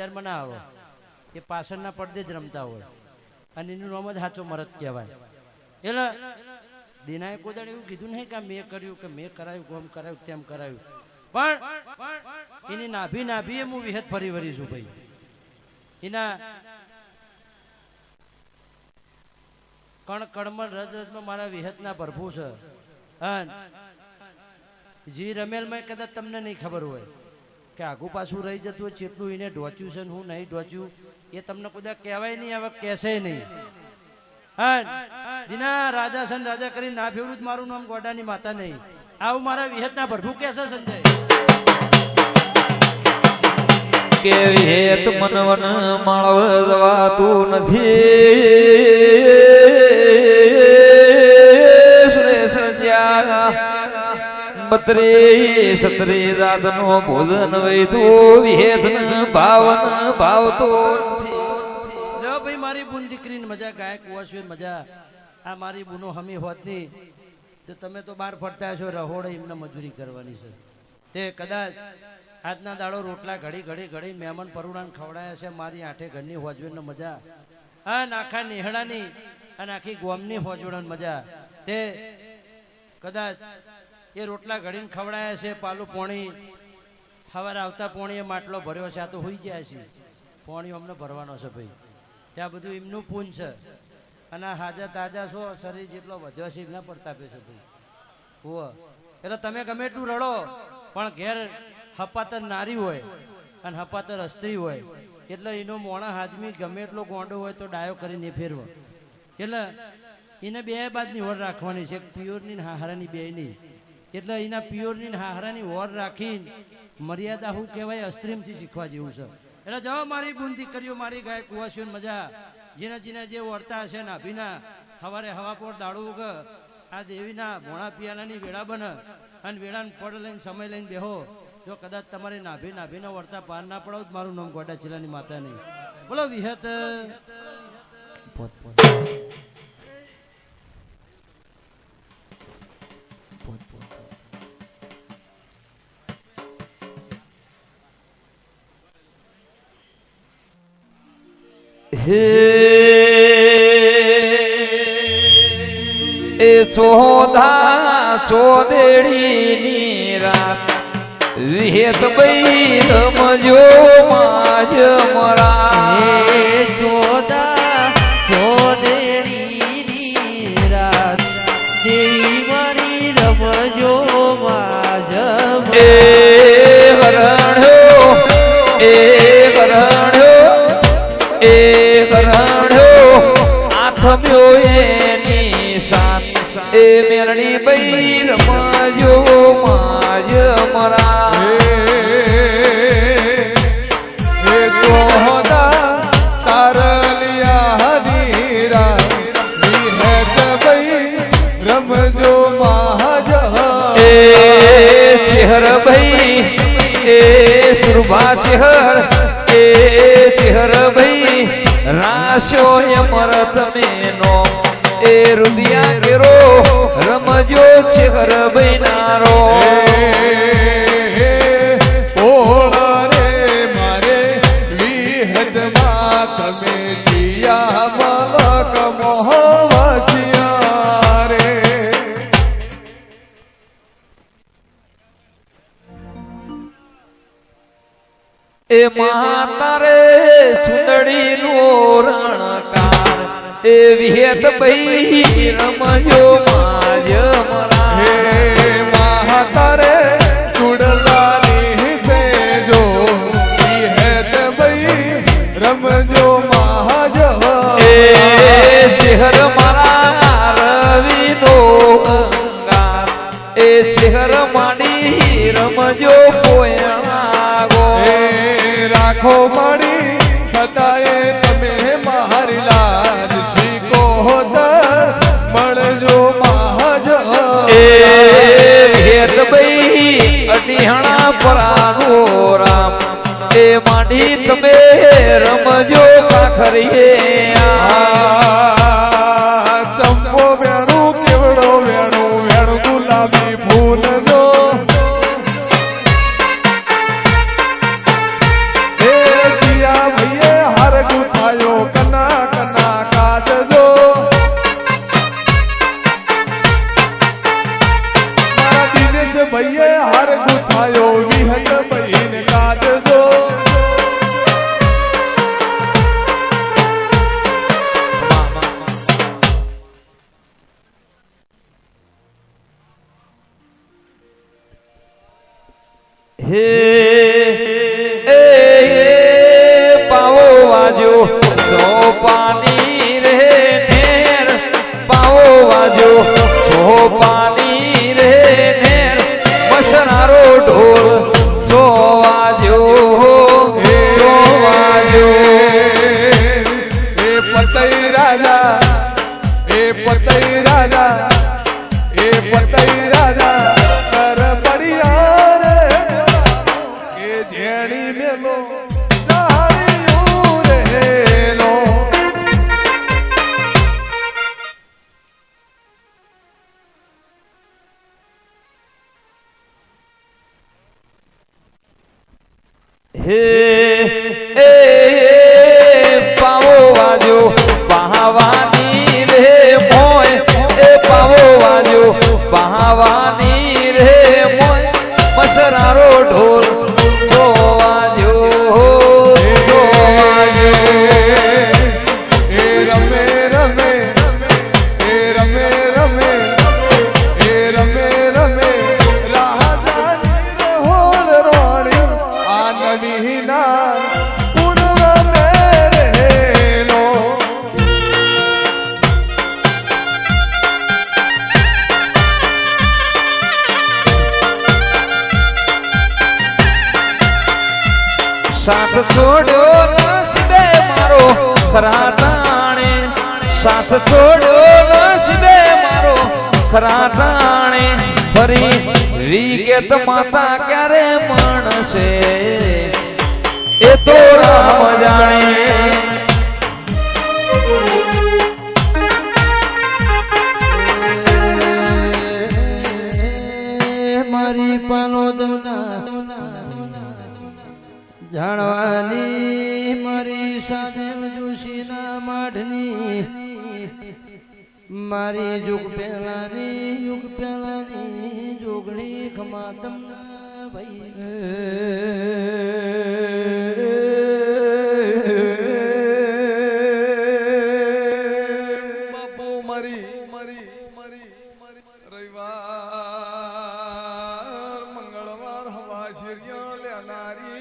મને આવો એ પાછળના પડદે જ રમતા હોય અને એનું નામ જ સાચો મરદ કહેવાય. એટલે દિનાએ કોદાળ એવું કીધું નહીં કે મેં કર્યું કે મેં કરાયું ગોમ કરાયું તેમ કરાયું, પણ એની નાભી હું વિહત ફરી વળીશું ભાઈ. એના કણ કણમાં રજમાં મારા વિહતના પ્રભુ છે. જી રમેલમાં કદાચ તમને નહીં ખબર હોય કે આગુ પાછું રહી જતું હોય જેટલું એને ઢોચ્યું છે હું નહીં ઢોચ્યું એ તમને કદાચ કહેવાય નહીં, હવે કહેશે નહીં. જીના રાજા સન રાજા કરીને ના ફેવરું જ મારું નામ ગોડાની માતા નહીં, આવું મારા વિહતના પ્રભુ કહેશે સંજય. કે વિહેત મનવન માળવ જવાતું નથી, બત્રી સત્રી રાત નો ભોજન વૈતું વિહેત ભાવન ભાવતો નથી. ભાઈ મારી બુન દીકરીની મજા ગાયક હોશે મજા, આ મારી બુનો હમી હોત ની તો તમે તો બહાર ફરતા છો રહોડે એમને મજૂરી કરવાની છે. તે કદાચ આજના દાડો રોટલા ઘડી ઘડી ઘડી મહેમાન પરુણાને ખવડાયા છે, મારી આઠે ઘરની હોજવેન મજા, અને આખા નેહડાની અને આખી ગોમની હોજવણ મજા. તે કદાચ એ રોટલા ઘડીને ખવડાયા છે, પાલું પોણી સવારે આવતા પોણી એ માટલો ભર્યો છે, આ તો હોઈ ગયા છે પોણી અમને ભરવાનો છે ભાઈ. ત્યાં બધું એમનું પૂન છે અને હાજર તાજા છો શરીર જેટલો વધ્યો છે એમના પડતાપે છે ભાઈ. હો એટલે તમે ગમે એટલું રડો પણ ઘેર હપાતર નારી હોય અને હપાતર અસ્ત્રી હોય એટલે એનો મોણા હાજમી ગમે એટલો ગોંડો હોય તો ડાયો કરીને ફેરવો. એટલે એને બે બાજની વર રાખવાની છે, પિયોરની હાહરાની બે નહીં. એટલે એના પિયોરની હાહરાની વર રાખીને મર્યાદા શું કહેવાય અસ્ત્રીમથી શીખવા જેવું છે. એટલે જાઓ મારી બુન દીકરીઓ મારી ગાય કુવાસીઓ મજા, જેના જેના જે વર્તા હશે નાભીના સવારે હવા પર દાડું ઉગ આ દેવીના ભોણા પિયાલાની વેળા બને અને વેળાને પડ લઈને સમય લઈને બેહો. જો કદાચ તમારી નાભીના વર્તા પાર ના પડાવ મારું નામ ગોડા ચીલાની માતા નહીં. બોલો વિહત હે એ ચોધા ચોદેડીની રાત વિહેત બઈ રમજો માજ મરા. ચોદા ચોદેડીની રાત દેવી મારી રમજો માજ એ વરણ્યો એ વરણ્યો એ વરણ્યો આથમ્યો એની સાથ એ મેરણી બઈ રમજો માજ મરા. હે ચોહદા તારલિયા હરીરા વિહેત ભાઈ રમજો મહાજ. એ ચેહર ભાઈ એ સુરભા ચેહર એ ચેહર ભાઈ રાશો અમર તમે નો એ રુદિયા કેરો રમજો ચેહર ભાઈ નારો. ઓળરે મારે વિહતમાં તમે જીયા મલક મોહવસિયા રે. એ માતારે ચુંદડી નો રણકાર એ વિહેત ભાઈ રમજો માજ મરા. હે મહાતારે ચુડલાની સેજો વિહેત ભાઈ રમજો મહાજ. એ ચેહર મારા રવિનો અંગાર એ ચેહર માડી રમજો પોયણા ગો. રાખો મળી સદાય તમે મારી લાજ શીખો મળજો મહાજ. એ વિહેત ભાઈ અટિહણા પરાનો રામ એ માડી તમે રમજો કાખરીએ. ચંપો વેણું કેવડો વેણું વેણું ગુલાબી ફૂલ જો એ જીયા ખરા ટાણે સાથ છોડ્યો નસીબે મારો ખરા ટાણે ફરી વિગત માતા ક્યારે માણસે એ તો રામ જાણે મારી પાનો જાણવાની મારી સાથે જોશીના માઢની મારી યુગ પહેલાની જોગણી ખમાતમ ભાઈ બાપુ મારી રવિવાર મંગળવાર હવા શેરિયા લેનારી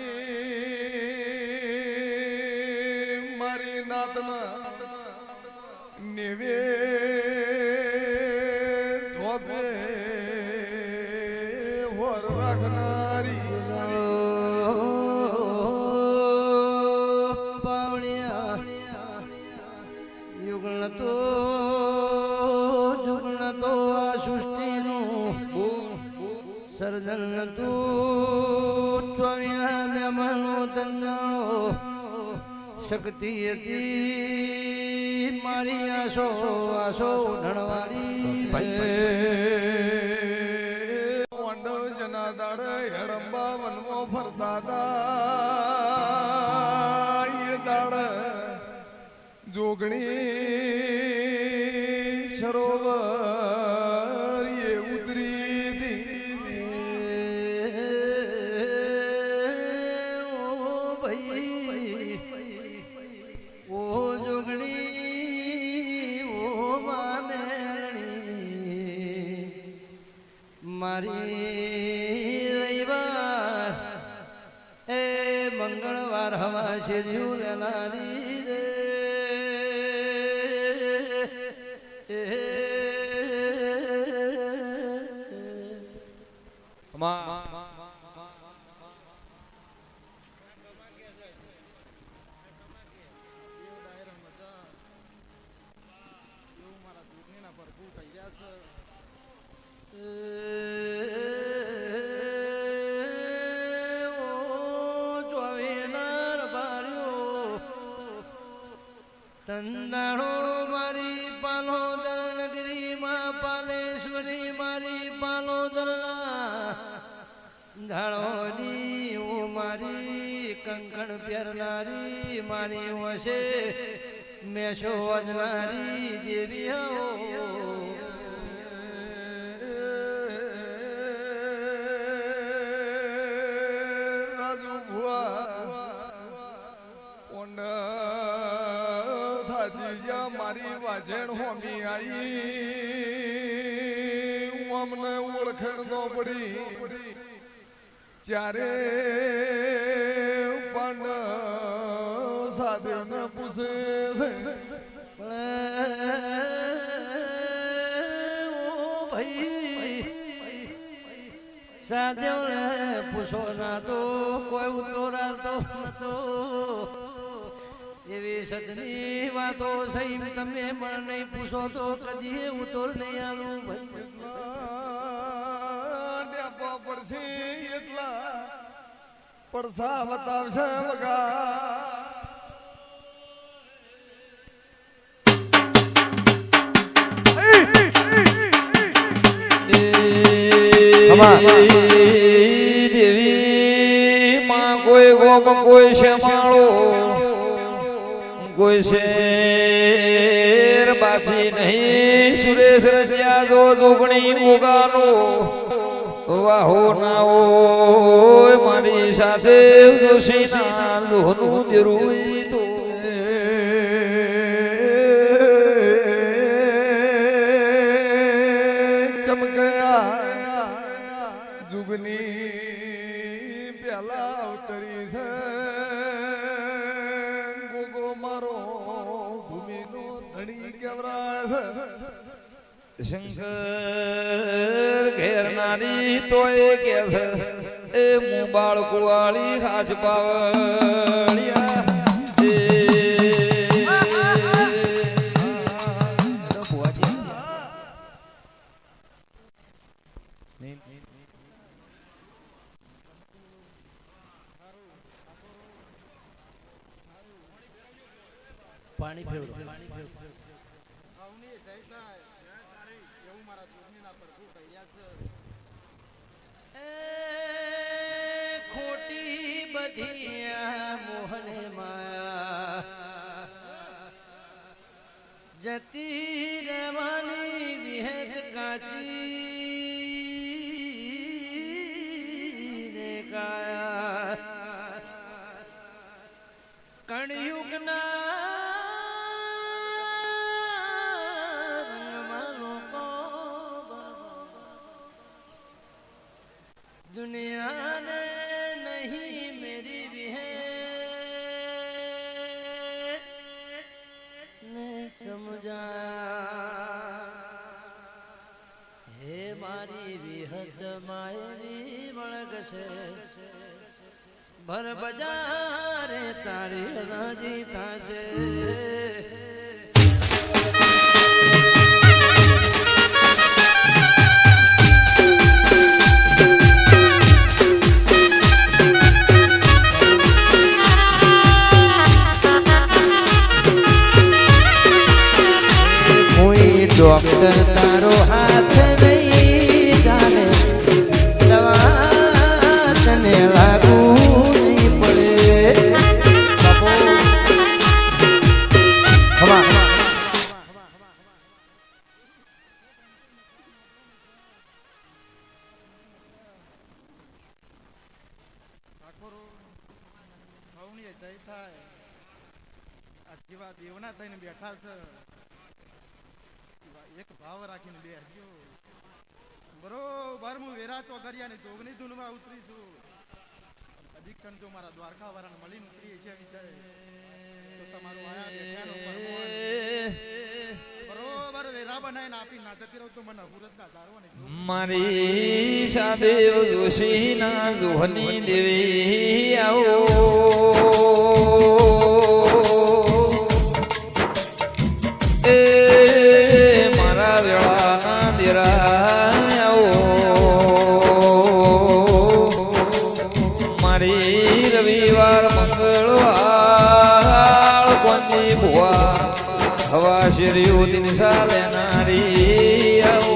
મારી નાતના નેવે ધોબે વર રાખનારી યુગણ તો આ સૃષ્ટિનું સર્જન તું ચોવીના મહેમાનો તંજાણો શક્તિ હતી મારી આશો ઢણવાડી પાંડવ જના દાડે હેડંબા વનમાં ફરતા હતા એ દાડે જોગણી સરોવર એ ઉતરી હતી ઓ ભાઈ ઓ જોગણી ઓ મામેરણી મારી રવિવાર એ મંગળવાર હવા છે ઝૂલેલાની રે તંદાણો મારી પાલોદર નગરીમાં પાલેશ્વરી મારી પાલોદરના ધાળોની હું મારી કંકણ પહેરનારી મારી વસે મેશો વજનારી દેવી હો રાજુ ભુવા મારી વાજણ હોમી આઈ હું અમને ઓળખણ નો પડી ચારે પાંડ સાધુ ને પૂછે છે ભાઈ સાધ્યો ને પૂછો ના તો કોઈ ઉતોરાતો નતો એવી સદની વાતો સહી તમે મને નહીં પૂછો તો કદી ઉતોર નહીં આવું ડેપા પડશે એટલા પડસા બતાવશે વગા દેવી માં કોઈ ગોપ કોઈ શ્યામાળો કોઈ શેર બાજી નહીં સુરેશ રસિયા જો જોગણી ઉગાનો વાહો ના હોય મારી સાથે જોશી ના લોહનું દેરું તો ચમકયા જુગની પેલા ઉતરી છે શંકર ઘેરનારી તો એ કે છે એ હું બાળકો વાળી હાજ પાવળિયા પાણી ફેરવો ખોટી બધી આ મોહને માયા જતી રહેવાની વિહેત કાચી રે કાયા કણયુગના दुनिया ने नहीं मेरी भी ने समझा हे मारी विहत मायरी वणगसे भर बजारे तारी राजी थासे डॉक्टर तारो हाथ नहीं जाने दवा तने लागू नहीं पड़े દેવના થઈને બેઠા છે એક ભાવ રાખીને બેસજો બરોબર હું વેરા ચોઘરિયાની જોગની ધૂનમાં ઉતરી છું અધિક્ષણ જો મારા દ્વારકા વાળાને મળીને ઉતરી છે તો તમારું આયા બેઠાનો બરોબર વેરા બનાવીને આપી ના જતી રહું તો મને અહુરત ના ધારવાની મારી સાદેવ જોશી ના જોહની દેવી આવો મારી રવિવાર મંગળવાર કોની ભુવા હવા શેરીઓ દિન સાલે નારી આવો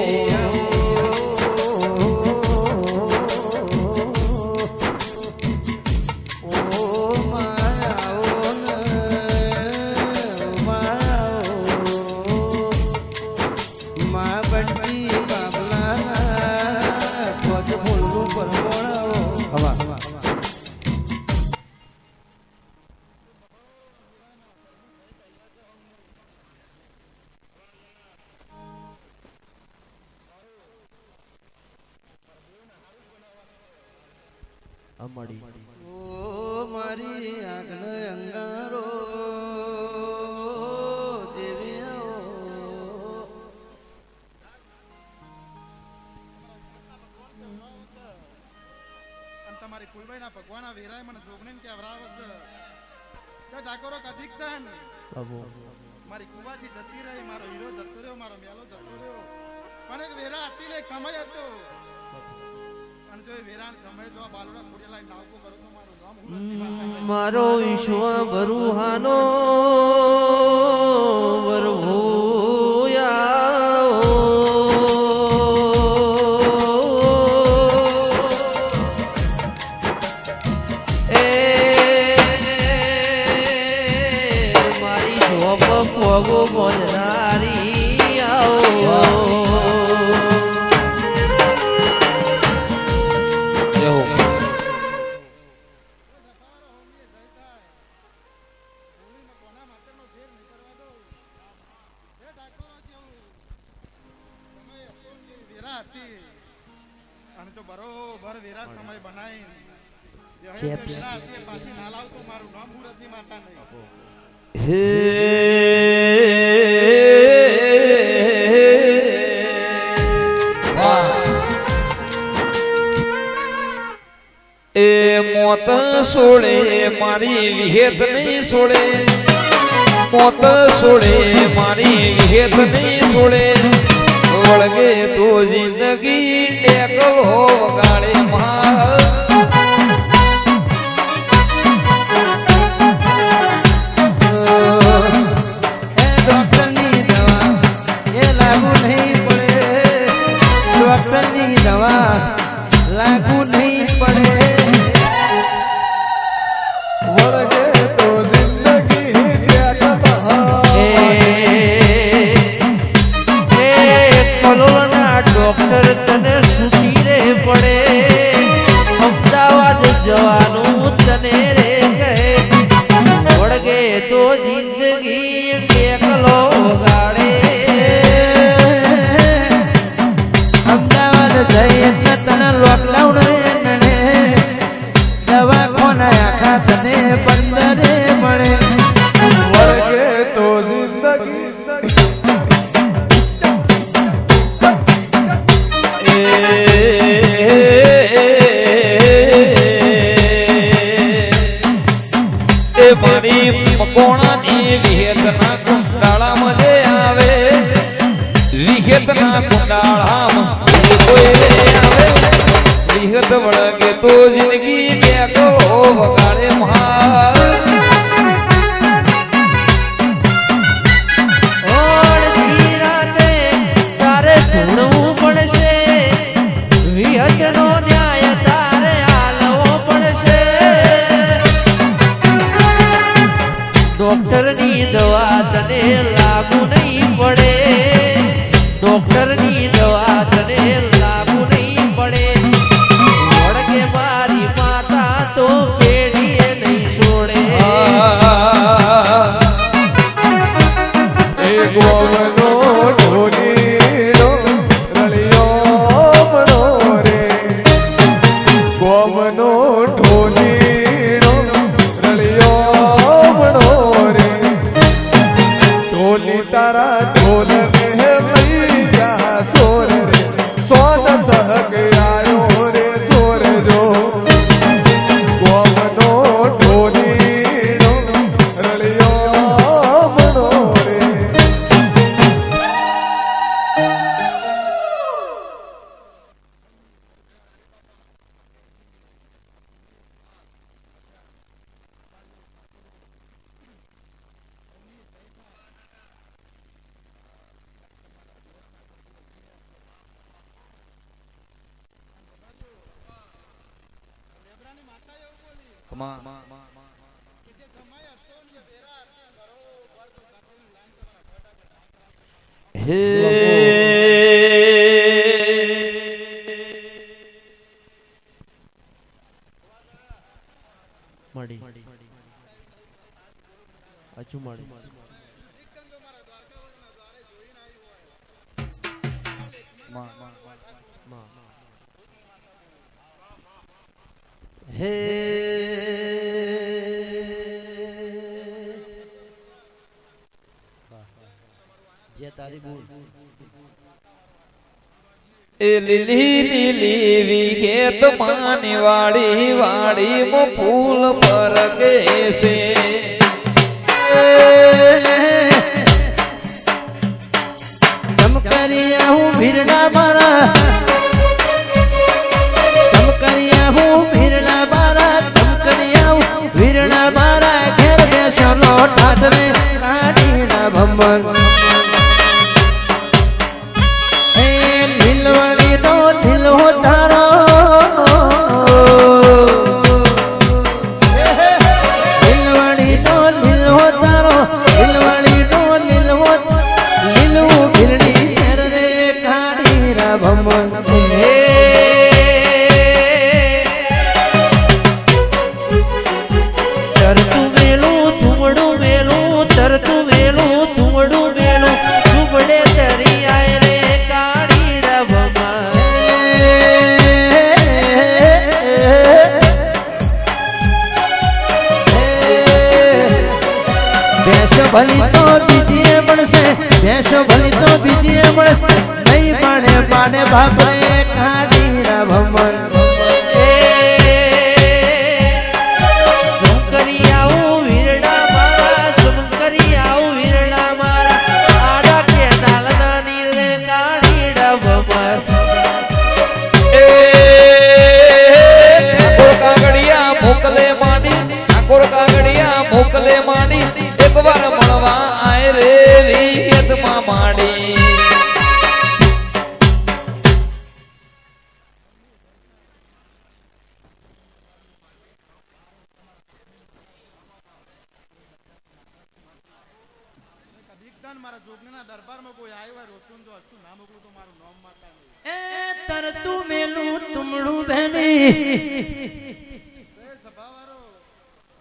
મારી આગળ અંગારો દેવી તમારી કુલભાઈ ના ભગવાન વેરાય મને જોગને કે આવરાવત છે ઠાકોરો કદીક છે મારી કુવાથી જતી રહી મારો હીરો જતો રહ્યો મારો મેલો જતો રહ્યો પણ એક વેરા હતી ને સમય હતો અને જો વેરા સમય જો બાલુડા ખોડેલા નાવકો કરો તો મારું નામ મારો વિશ્વ બરુહાનો પગો બોલનારી આવો અને જો બરોબર વેરા સમય બનાવી પાછી ના લાવતો મારું નામ મુરતની માતા નહીં એ મોત સોડે મારી વિહેત નહીં સોડે મોત સોડે મારી વિહેત નહીં સોડે વળગે તો જિંદગી ટેકલ હો વગાડે માં તો જિંદગી એકલો ગાડે અમદાવાદ જઈએ તને લોકડાઉન નડે દવાખાના આખા તને બંદરે મળે વળગે તો જિંદગી મારી મકોણાની વિહેતના કુંડાળામાં જે આવે વિહેતના કુંડાળામાં કોઈ આવે વિહેત વળગે તો જિંદગી બેકો વગાડે મહાર ઓળધી રાતે તારે ઢૂંઢવું પડશે વિહતનો ન્યાય તારે આલવો પડશે ડોક્ટરની દવા તને લાગુ નહીં પડે ડોક્ટરની દવા તને લાગુ નહીં પડે વળગે મારી માતા તો પેઢીએ નહીં છોડે એ ગોવનો ઢોલીનો રળિયો મનો રે ગોવનો ઢોલીનો રળિયો મનો રે ઢોલી તારા ઢોલ ને લઈ જા ચોર રે સોન સહક આયો રે ચોર જો ગોવનો ઢોલીનો રળિયો મનો રે કે જે જમાય હતો ને વેરા બરોબર તો બાકીની લાઈન પર હે મળી હજુ મળી હે જે તારી બોલ એ લીલી લીલી વિહેત માની વાડી વાડી મો ફૂલ પર છે ચમકરિયા હું ભીરડા મારા ચમકરિયા હું ભીરડા મારા ચમકરિયા હું ભીરડા મારા ઘેર બેસલો ઠાઠને કાઢીના ભમર હે લીલવણીનો લીલો તારો લીલવણીનો લીલો તારો લીલવણીનો લીલો લીલું ભીરડી શેર રે કાઢીના ભમર તરતું વેલું તુમડું વેલું તરતું વેલું તુમડું વેલું તુમડે તરી આય રે કાઢીડા ભમા ભેંસો ભલી તો બીજીએ મળશે ભેંસો ભલી તો બીજીએ મળશે નહીં પાડે પાડે બાપરે કાઢીના ભમર મોકલે માંડી એક વાર મળવા આય રે વિહેતમાં માંડી દીકદાન મારા જોગણીના દરબારમાં કોઈ આવ્યો હોય રોટલું જો હસ્તું ના મોકલું તો મારું નામ માતા એ તરતું મેલું તુમડું બેની સભાવાળો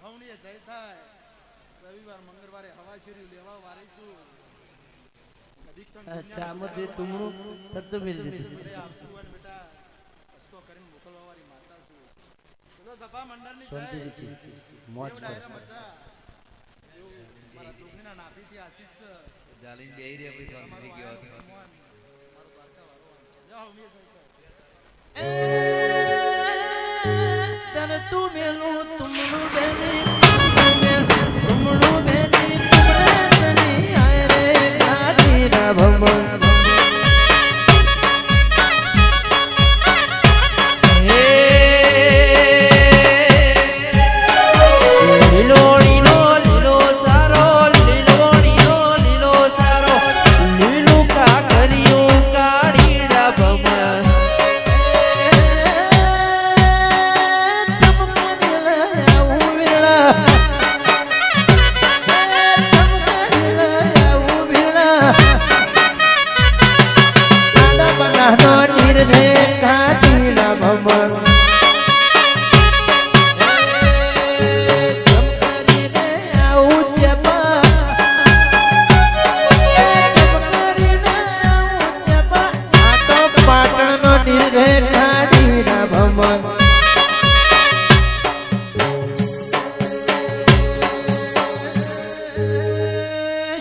હવણીએ જય થાય રવિવાર દર મંગળવારે હવા ચીરી લેવા વારી છું અધિક્ષણ અચ્છા આમાંથી તુમણું તરતું મિલ દીધું આપતું હોય ને બેટા કષ્ટો કરીને મોકલવા વાળી માતા છું ચલો સભા મંડળની શાંતિ જય. રીતિ મોજ એવું કર ડાયરા મજા એવું મારા જોગણીના નાભીથી આશીષ જાલીન બેહી રહી આપણી શાંતિથી ગયો હતો. ભગવાન મારો દ્વારકા વાળો જાઓ ઉમેશભાઈ તન તું મેલું તુમણું બેની તુમણું બેની તુમણે આય રે ગાડી ના ભમણ લીલો લીલો લીલો સારો લીલો લીલો લીલો સારો લીલું કાકરિયું કાળીડા ભમર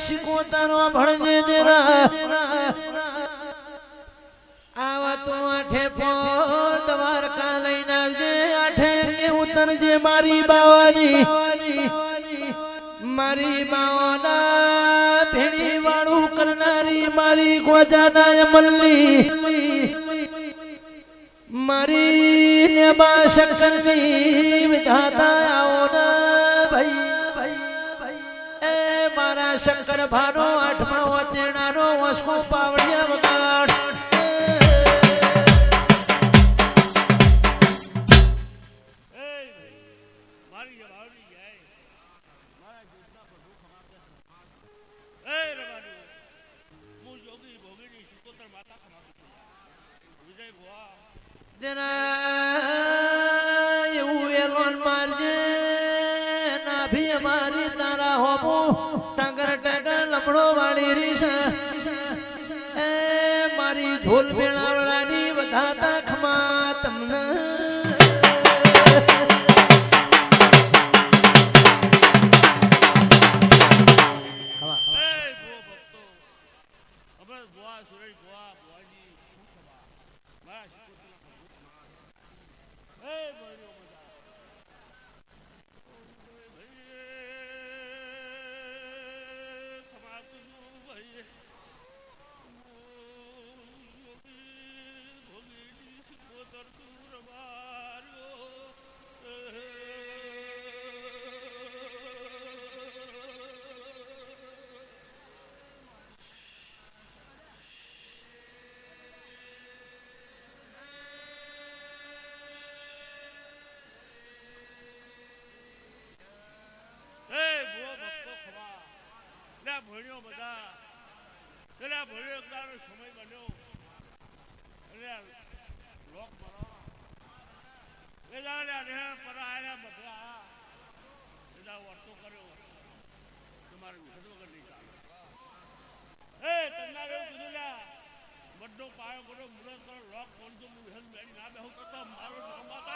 શિકોતારો ભણજે દેરા આવા તું આઠે ફોર દ્વારકા લઈને આવજે આઠે કે ઉતરજે મારી બાવાની મારી બાવાના ભેણી વાળું કરનારી મારી ગોજાના અમલની મારી નેબા શંકરની વિધાતા આવો ના ભાઈ એ મારા શંકર ભાનો આઠમા વતેડાનો વસકો પાવડિયા વગાડ એવું એલોન મારજે નાભી અમારી તારા હોમો ટગર ટગર લમડો વાળી રીસ એ મારી ઝોલ બેળાવડાની વધાતા ખમા તમને ભણ્યો બધા પેલા ભણ્યો એકદાનો સમય બન્યો એટલે લોક મારો એના પર આયા બધા એના વર્તો કર્યો તમારે વિષદ વગર નહીં ચાલે તમારે એવું કીધું લ્યા બધો પાયો બધો મુરત કરો લોક ફોન તો હું વિષદ બેડી ના બેહું કરતો મારો નામ બાતા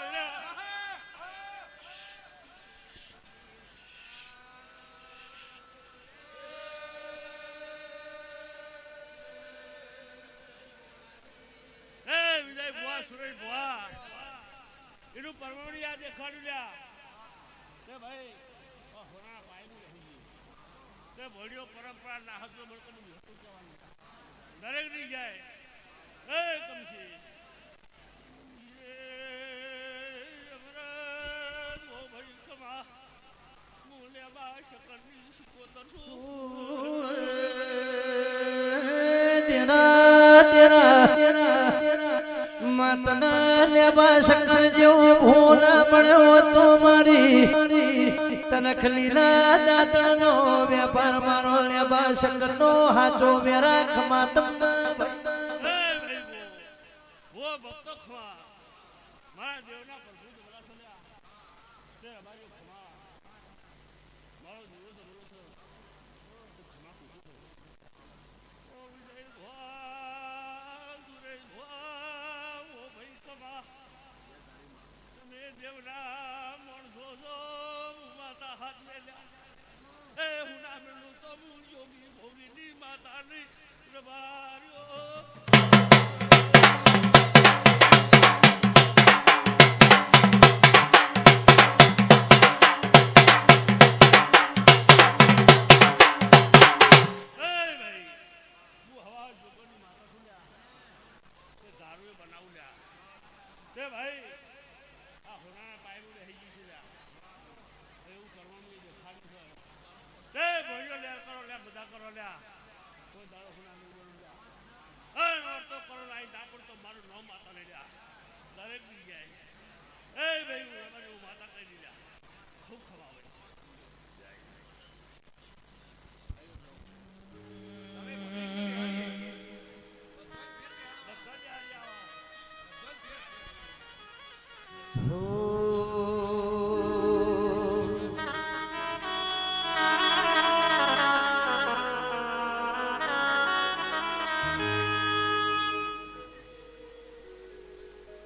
સુરેશ ભુવા એનું પરમાણી આ દેખાડ્યું લ્યા તે ભાઈ હોરાના પાયનું રહી ગયું તે ભોળીઓ પરંપરા ના હતો મળતો હતું કહેવાનું દરેક ની જાય એ કમથી ભાઈ કમા મૂલ્યમાં શકરની શીખોતર છું માતના લેવા શંકર જેવો ભૂલ પડ્યો તો મારી તનખલીના દાતણનો વેપાર મારો લેવા શંકરનો હાચો વેરાખ માતમ વો ભક્તો ખવા મારા દેવના પ્રભુ બોલા છલ્યા તે અમારી ખવા મારો દિવસ બોલો છો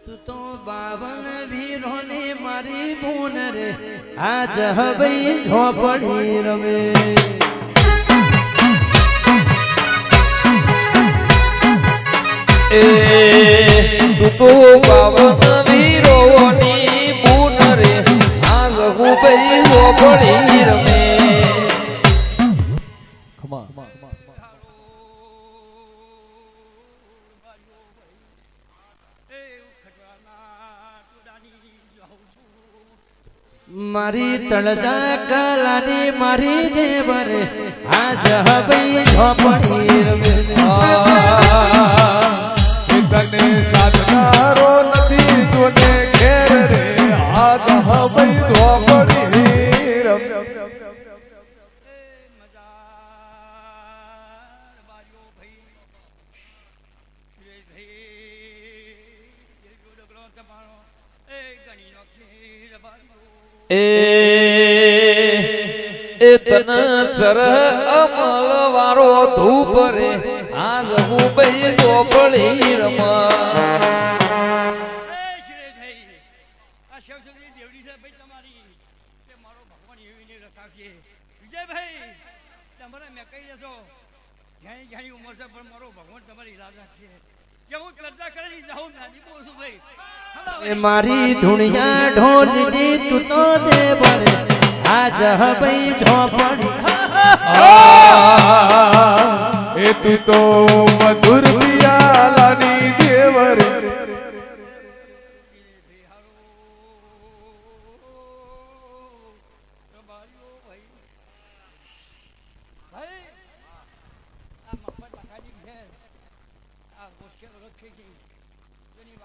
તું તો 52 વીરોની મારી બૂન રે આજ હવે ઝોપડી રમે તું તો 52 વીરોની બૂન રે આજ હું ભાઈ ઝોપડી રમે મારી તળજા કલાની મારી દેવરે આજ હવે ઝોપડી રમે તને સાધનારો નથી જોને ઘેર રે આજ હવે ધોપડી રમ એ તન ચર અમલ વાળો ધૂપ રે આજ હું ભાઈ ઝોપડી રમા એ મારી ધુણિયા ઢોલની તું તો દેવરે આજ હવે ઝોપડી એ તું તો મધુર પિયાલાની દેવર